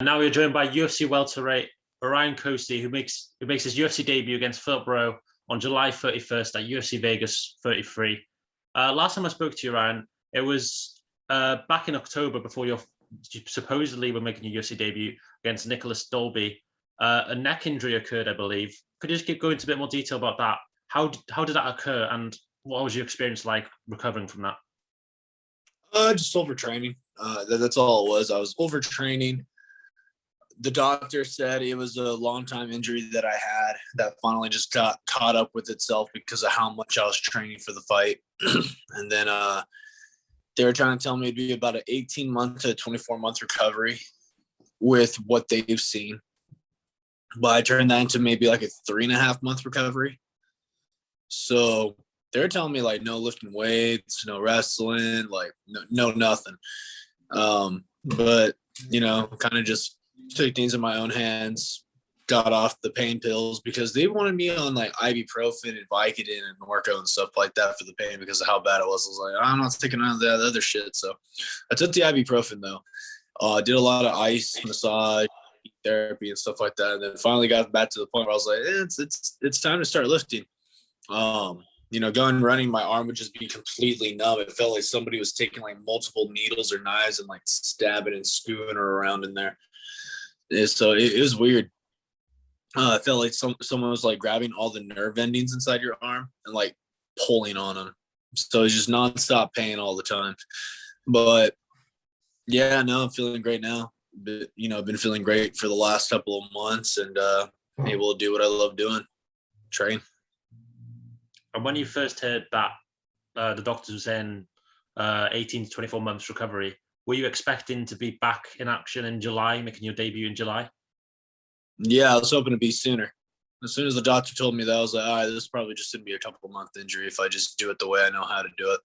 Now we're joined by UFC welterweight Orion Cosce, who makes his UFC debut against Phillip Rowe on July 31st at UFC Vegas 33. Last time I spoke to you, Ryan, it was back in October before you supposedly were making your UFC debut against Nicholas Dolby. A neck injury occurred, I believe. Could you just go into a bit more detail about that? How did that occur, and what was your experience like recovering from that? Just overtraining. That's all it was. I was overtraining. The doctor said it was a long time injury that I had that finally just got caught up with itself because of how much I was training for the fight. And then they were trying to tell me it'd be about an 18-month to 24-month recovery with what they've seen. But I turned that into maybe like a 3.5-month recovery. So they're telling me like no lifting weights, no wrestling, like no nothing. But kind of just took things in my own hands, got off the pain pills because they wanted me on like ibuprofen and Vicodin and Norco and stuff like that for the pain because of how bad it was. I was like, I'm not taking none of that other shit. So I took the ibuprofen though. Did a lot of ice massage, therapy and stuff like that. And then finally got back to the point where I was like, it's time to start lifting. Going running, my arm would just be completely numb. It felt like somebody was taking like multiple needles or knives and like stabbing and skewing her around in there. So it was weird. I felt like someone was like grabbing all the nerve endings inside your arm and like pulling on them. So it's just nonstop pain all the time. But yeah, no, I'm feeling great now. But, I've been feeling great for the last couple of months and able to do what I love doing, train. And when you first heard that the doctors were saying 18 to 24 months recovery, were you expecting to be back in action in July, making your debut in July? Yeah, I was hoping to be sooner. As soon as the doctor told me that, I was like, all right, this is probably just going to be a couple-month injury if I just do it the way I know how to do it.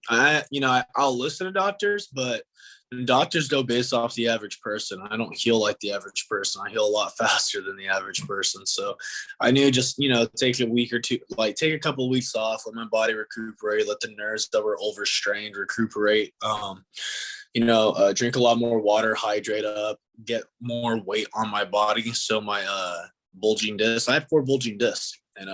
I'll listen to doctors, but doctors go based off the average person. I don't heal like the average person. I heal a lot faster than the average person. So I knew just, take a week or two, like take a couple of weeks off, let my body recuperate, let the nerves that were overstrained recuperate, drink a lot more water, hydrate up, get more weight on my body. So my bulging discs, I have 4 bulging discs and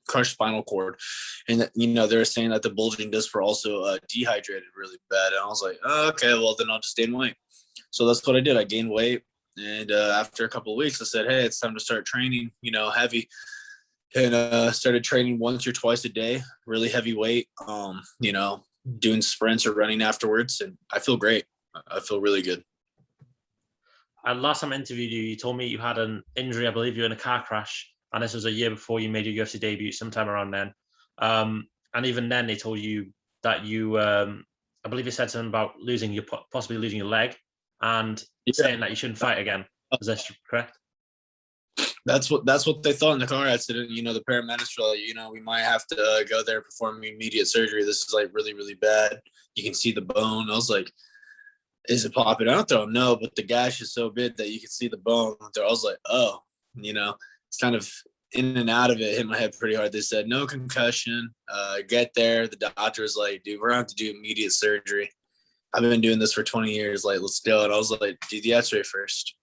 crushed spinal cord, and they were saying that the bulging discs were also dehydrated really bad, and I was like, oh, okay, well then I'll just gain weight. So that's what I did. I gained weight, and after a couple of weeks I said, hey, it's time to start training heavy, and started training once or twice a day, really heavy weight, doing sprints or running afterwards, and I feel great. I feel really good. And last time I interviewed you, you told me you had an injury. I believe you were in a car crash, and this was a year before you made your UFC debut, sometime around then. And even then, they told you that you, I believe you said something about possibly losing your leg, and saying that you shouldn't fight again. Is that correct? That's what they thought in the car accident. The paramedics were like, we might have to go there, perform immediate surgery. This is like really, really bad. You can see the bone. I was like, is it popping out there? No, but the gash is so big that you can see the bone there. I was like, oh, it's kind of in and out of it, hit my head pretty hard. They said, no concussion, get there. The doctor was like, dude, we're going to have to do immediate surgery. I've been doing this for 20 years. Like, let's go. And I was like, do the x-ray first.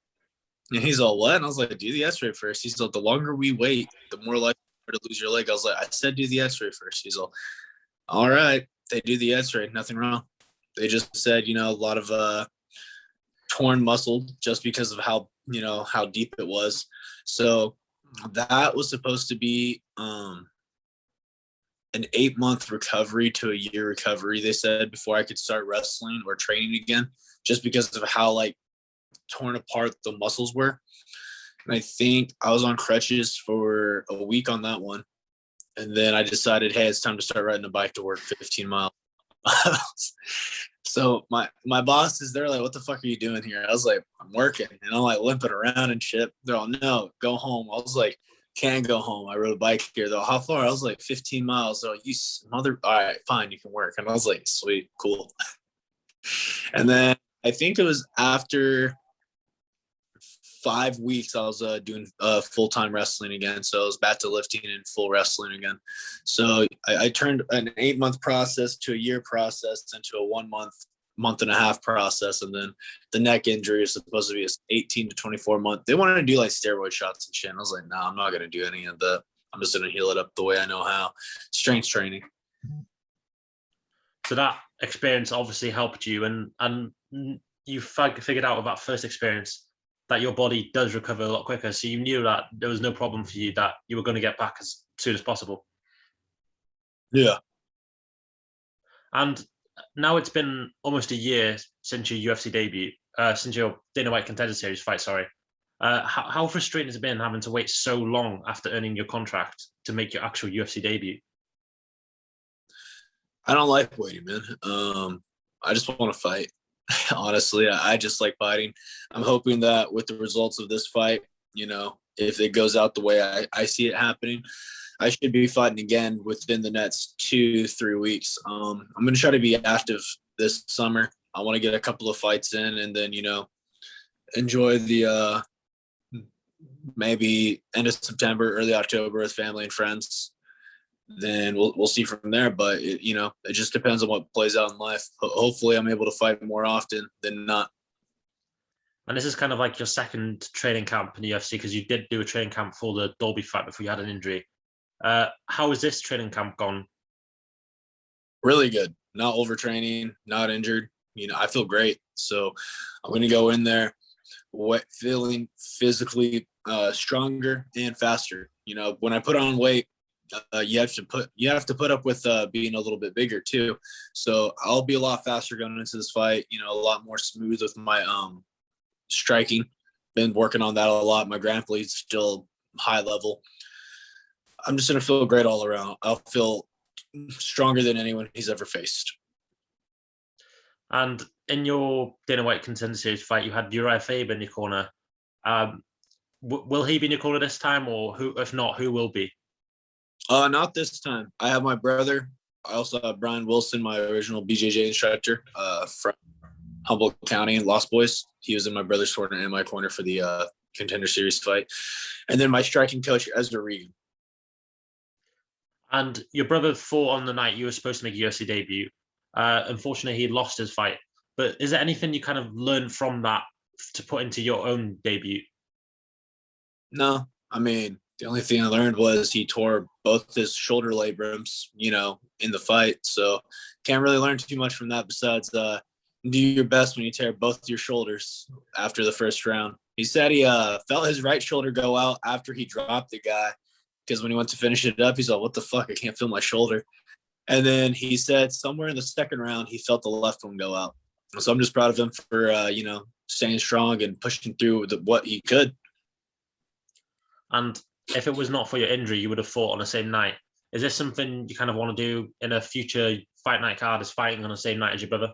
And he's all, what? And I was like, do the x-ray first. He's like, the longer we wait, the more likely to lose your leg. I was like, I said, do the x-ray first. He's all right. They do the x-ray. Nothing wrong. They just said, a lot of torn muscle just because of how deep it was. So that was supposed to be an 8-month recovery to a year recovery, they said, before I could start wrestling or training again, just because of how like torn apart the muscles were. And I think I was on crutches for a week on that one. And then I decided, hey, it's time to start riding a bike to work 15 miles. So my bosses, they're like, what the fuck are you doing here? I was like, I'm working. And I'm like limping around and shit. They're all, no, go home. I was like, can't go home. I rode a bike here though. How far? I was like 15 miles. They're like, you all right, fine, you can work. And I was like, sweet, cool. And then I think it was after 5 weeks, I was doing full-time wrestling again. So I was back to lifting and full wrestling again. So I turned an 8-month process to a year process into a 1-month month and a half process, and then the neck injury is supposed to be a 18 to 24 month. They wanted to do like steroid shots and shit. And I was like, nah, I'm not gonna do any of that. I'm just gonna heal it up the way I know how. Strength training. So that experience obviously helped you, and you figured out with that first experience that your body does recover a lot quicker. So you knew that there was no problem for you, that you were going to get back as soon as possible. Yeah. And now it's been almost a year since your UFC debut, since your Dana White Contender Series fight, sorry. How frustrating has it been having to wait so long after earning your contract to make your actual UFC debut? I don't like waiting, man. I just want to fight. Honestly, I just like fighting. I'm hoping that with the results of this fight, if it goes out the way I see it happening, I should be fighting again within the next 2-3 weeks. I'm going to try to be active this summer. I want to get a couple of fights in, and then, enjoy the maybe end of September, early October with family and friends. Then we'll see from there. But it just depends on what plays out in life. Hopefully I'm able to fight more often than not. And this is kind of like your second training camp in the UFC, because you did do a training camp for the Dolby fight before you had an injury. How has this training camp gone? Really good. Not overtraining, not injured. I feel great. So I'm going to go in there feeling physically stronger and faster. When I put on weight, you have to put up with being a little bit bigger too. So I'll be a lot faster going into this fight. A lot more smooth with my striking. Been working on that a lot. My grappling's still high level. I'm just gonna feel great all around. I'll feel stronger than anyone he's ever faced. And in your Dana White Contender Series fight, you had Uriah Faber in your corner. Will he be in your corner this time, or who? If not, who will be? Not this time. I have my brother. I also have Brian Wilson, my original BJJ instructor from Humboldt County in Lost Boys. He was in my brother's corner and my corner for the Contender Series fight. And then my striking coach, Ezra Regan. And your brother fought on the night you were supposed to make a UFC debut. Unfortunately, he lost his fight. But is there anything you kind of learned from that to put into your own debut? No. I mean, the only thing I learned was he tore both his shoulder labrums, in the fight. So can't really learn too much from that besides do your best when you tear both your shoulders after the first round. He said he felt his right shoulder go out after he dropped the guy, because when he went to finish it up, he's like, what the fuck? I can't feel my shoulder. And then he said somewhere in the second round, he felt the left one go out. So I'm just proud of him for, staying strong and pushing through what he could. And if it was not for your injury, you would have fought on the same night. Is this something you kind of want to do in a future fight night card, is fighting on the same night as your brother?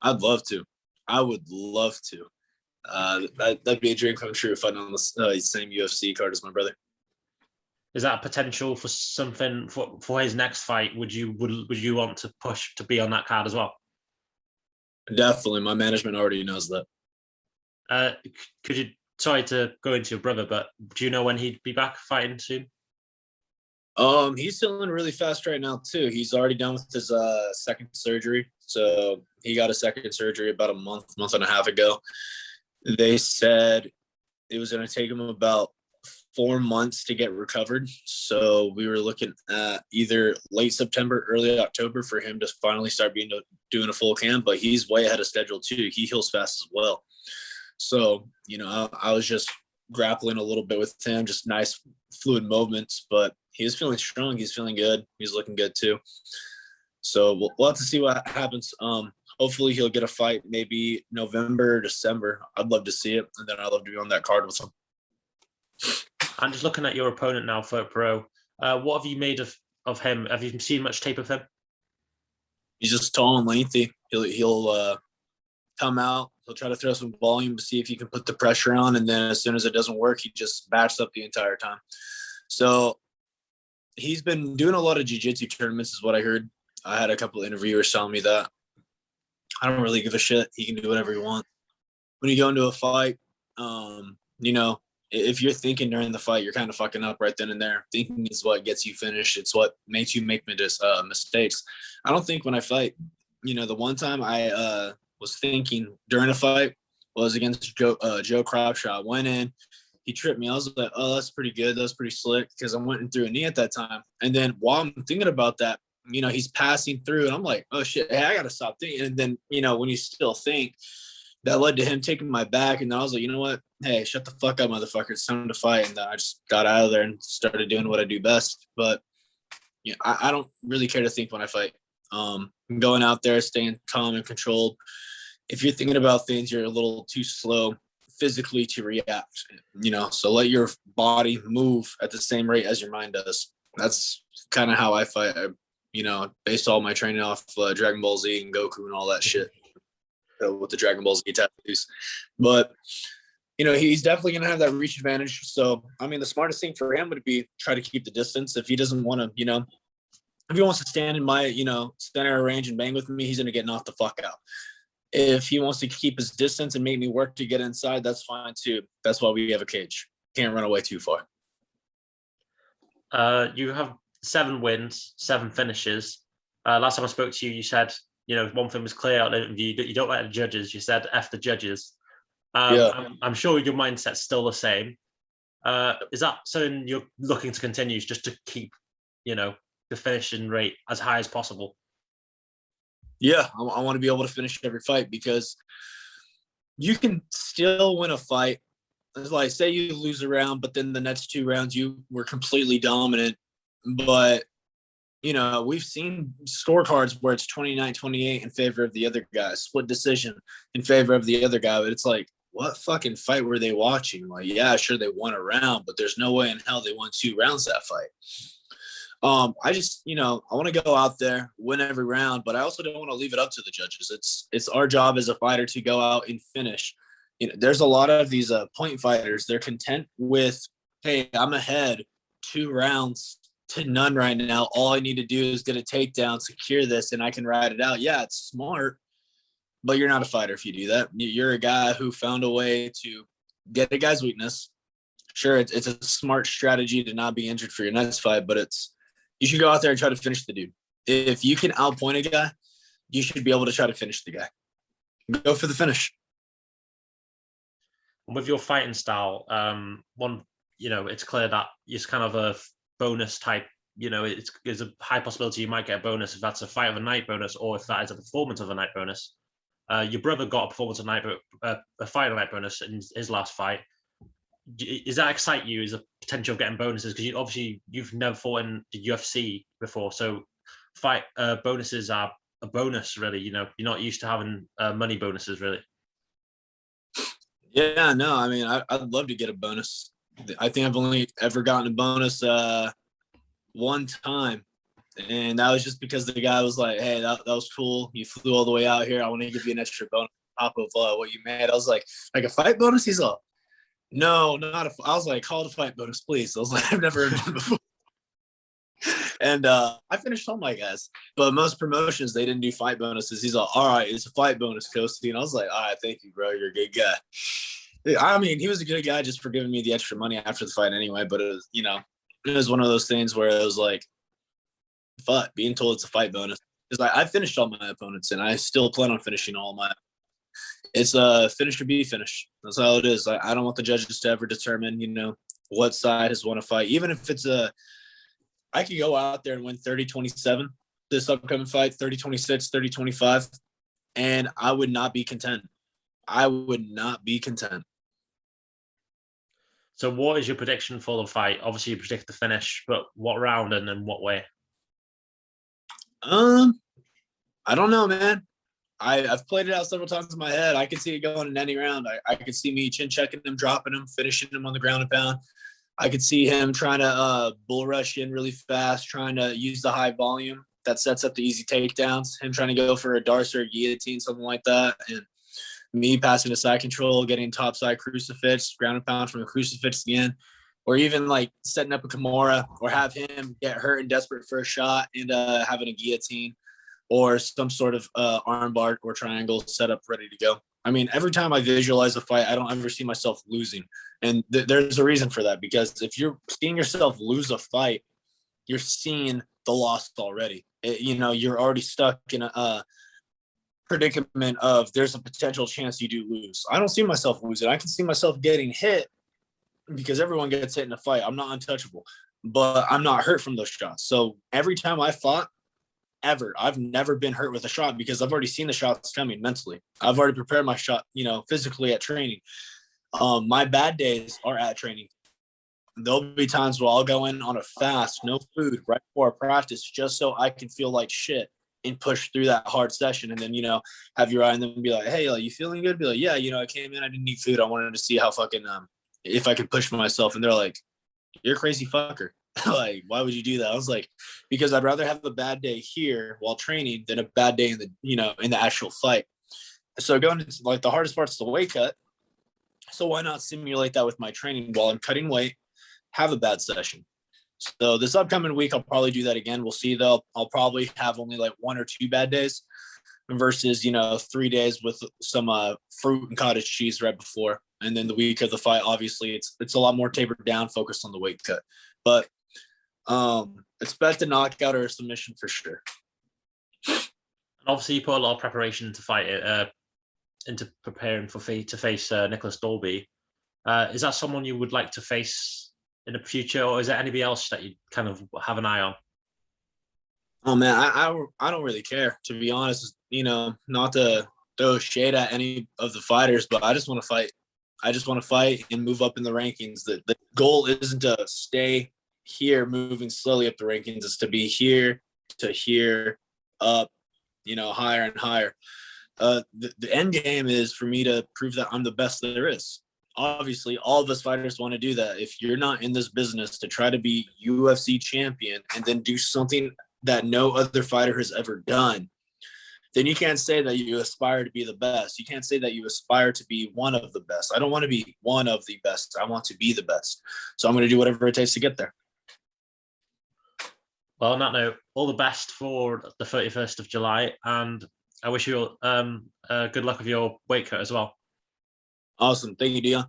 I'd love to. I would love to. That'd be a dream come true, fighting on the same UFC card as my brother. Is that a potential for something for his next fight? Would you want to push to be on that card as well? Definitely. My management already knows that. Could you, sorry to go into your brother, but do you know when he'd be back fighting soon? He's healing really fast right now too. He's already done with his second surgery. So he got a second surgery about a month and a half ago. They said it was going to take him about 4 months to get recovered. So we were looking at either late September, early October for him to finally start doing a full camp, but he's way ahead of schedule too. He heals fast as well. So, I was just grappling a little bit with him, just nice fluid movements, but he was feeling strong. He's feeling good. He's looking good too. So we'll have to see what happens. Hopefully he'll get a fight maybe November, December. I'd love to see it. And then I'd love to be on that card with him. I'm just looking at your opponent now, Phillip Rowe. What have you made of him? Have you seen much tape of him? He's just tall and lengthy. He'll come out. He'll try to throw some volume to see if he can put the pressure on. And then as soon as it doesn't work, he just backs up the entire time. So he's been doing a lot of jiu-jitsu tournaments is what I heard. I had a couple of interviewers telling me that. I don't really give a shit. He can do whatever he wants. When you go into a fight, if you're thinking during the fight, you're kind of fucking up right then and there. Thinking is what gets you finished. It's what makes you make mistakes. I don't think when I fight. the one time I was thinking during a fight was against Joe Cropshot. Went in, he tripped me. I was like, oh, that's pretty good. That's pretty slick because I went in through a knee at that time. And then while I'm thinking about that, he's passing through, and I'm like, oh shit, hey, I gotta stop thinking. And then when you still think, that led to him taking my back, and then I was like, you know what? Hey, shut the fuck up, motherfucker. It's time to fight. And then I just got out of there and started doing what I do best. But I don't really care to think when I fight. Going out there, staying calm and controlled. If you're thinking about things, you're a little too slow physically to react. So let your body move at the same rate as your mind does. That's kind of how I fight. Based all my training off Dragon Ball Z and Goku and all that shit with the Dragon Ball Z tattoos. But he's definitely going to have that reach advantage. So, the smartest thing for him would be try to keep the distance. If he doesn't want to, if he wants to stand in my, center range and bang with me, he's going to get knocked the fuck out. If he wants to keep his distance and make me work to get inside, that's fine too. That's why we have a cage. Can't run away too far. You have 7 wins, 7 finishes. Last time I spoke to you, you said, one thing was clear out of the interview, that you don't like the judges. You said F the judges. Yeah. I'm sure your mindset's still the same. Is that something you're looking to continue, just to keep, the finishing rate as high as possible? Yeah, I want to be able to finish every fight, because you can still win a fight. Like, say you lose a round, but then the next 2 rounds you were completely dominant. But, we've seen scorecards where it's 29-28 in favor of the other guy, split decision in favor of the other guy. But it's like, what fucking fight were they watching? Like, yeah, sure, they won a round, but there's no way in hell they won 2 rounds that fight. I just, I want to go out there, win every round, but I also don't want to leave it up to the judges. It's our job as a fighter to go out and finish. There's a lot of these point fighters. They're content with, hey, I'm ahead 2 rounds to none right now. All I need to do is get a takedown, secure this, and I can ride it out. Yeah, it's smart, but you're not a fighter if you do that. You're a guy who found a way to get a guy's weakness. Sure, it's a smart strategy to not be injured for your next fight, but you should go out there and try to finish the dude. If you can outpoint a guy, you should be able to try to finish the guy. Go for the finish. With your fighting style, it's clear that it's kind of a bonus type. There's a high possibility you might get a bonus if that's a fight of a night bonus, or if that is a performance of a night bonus. Your brother got a performance of a night, a fight of a night bonus in his last fight. Does that excite you as a potential of getting bonuses? Because you've never fought in the UFC before, so fight bonuses are a bonus, really. You're not used to having money bonuses, really. Yeah, no, I'd love to get a bonus. I think I've only ever gotten a bonus one time, and that was just because the guy was like, hey, that was cool. You flew all the way out here. I want to give you an extra bonus on top of what you made. I was like a fight bonus? He's like, no, not a. I was like, call it a fight bonus, please. I was like, I've never heard of it before. And I finished all my guys, but most promotions, they didn't do fight bonuses. He's like, all right, it's a fight bonus, Cosce. And I was like, all right, thank you, bro. You're a good guy. He was a good guy just for giving me the extra money after the fight anyway. But it was, it was one of those things where it was like, fuck, being told it's a fight bonus. It's like, I finished all my opponents, and I still plan on finishing all my. It's a finish or be finish. That's how it is. I don't want the judges to ever determine, what side has won a fight. Even if it's I could go out there and win 30-27 this upcoming fight, 30-26, 30-25, and I would not be content. I would not be content. So what is your prediction for the fight? Obviously, you predict the finish, but what round and in what way? I don't know, man. I've played it out several times in my head. I could see it going in any round. I could see me chin checking him, dropping him, finishing him on the ground and pound. I could see him trying to bull rush in really fast, trying to use the high volume that sets up the easy takedowns, him trying to go for a Darce or a guillotine, something like that. And me passing to side control, getting topside crucifix, ground and pound from a crucifix again, or even like setting up a Kimura, or have him get hurt and desperate for a shot and having a guillotine or some sort of armbar or triangle set up ready to go. Every time I visualize a fight, I don't ever see myself losing. And there's a reason for that, because if you're seeing yourself lose a fight, you're seeing the loss already. You're already stuck in predicament of there's a potential chance you do lose. I don't see myself losing. I can see myself getting hit because everyone gets hit in a fight. I'm not untouchable, but I'm not hurt from those shots. So every time I fought, I've never been hurt with a shot because I've already seen the shots coming mentally. I've already prepared my shot, physically at training. My bad days are at training. There'll be times where I'll go in on a fast, no food, right before practice, just so I can feel like shit and push through that hard session. And then, have your eye and then be like, hey, you feeling good? Be like, yeah, I came in, I didn't need food. I wanted to see how fucking, if I could push myself. And they're like, you're a crazy fucker. Like, why would you do that? I was like, because I'd rather have a bad day here while training than a bad day in the actual fight. So going into like the hardest part's the weight cut. So why not simulate that with my training while I'm cutting weight, have a bad session. So this upcoming week, I'll probably do that again. We'll see though. I'll probably have only like 1 or 2 bad days versus, 3 days with some fruit and cottage cheese right before. And then the week of the fight, obviously it's a lot more tapered down, focused on the weight cut. But expect a knockout or a submission for sure. And obviously you put a lot of preparation into fight it, into preparing to face Nicholas Dolby. Is that someone you would like to face in the future, or is there anybody else that you kind of have an eye on? Oh man, I don't really care, to be honest. Not to throw shade at any of the fighters, but I just want to fight. I just want to fight and move up in the rankings. The goal isn't to stay here moving slowly up the rankings. It's to be here to here, up, higher and higher. The end game is for me to prove that I'm the best there is. Obviously, all of us fighters want to do that. If you're not in this business to try to be UFC champion and then do something that no other fighter has ever done, then you can't say that you aspire to be the best. You can't say that you aspire to be one of the best. I don't want to be one of the best. I want to be the best. So I'm going to do whatever it takes to get there. Well, on that note, all the best for the 31st of July, and I wish you good luck with your weight cut as well. Awesome. Thank you, Dion.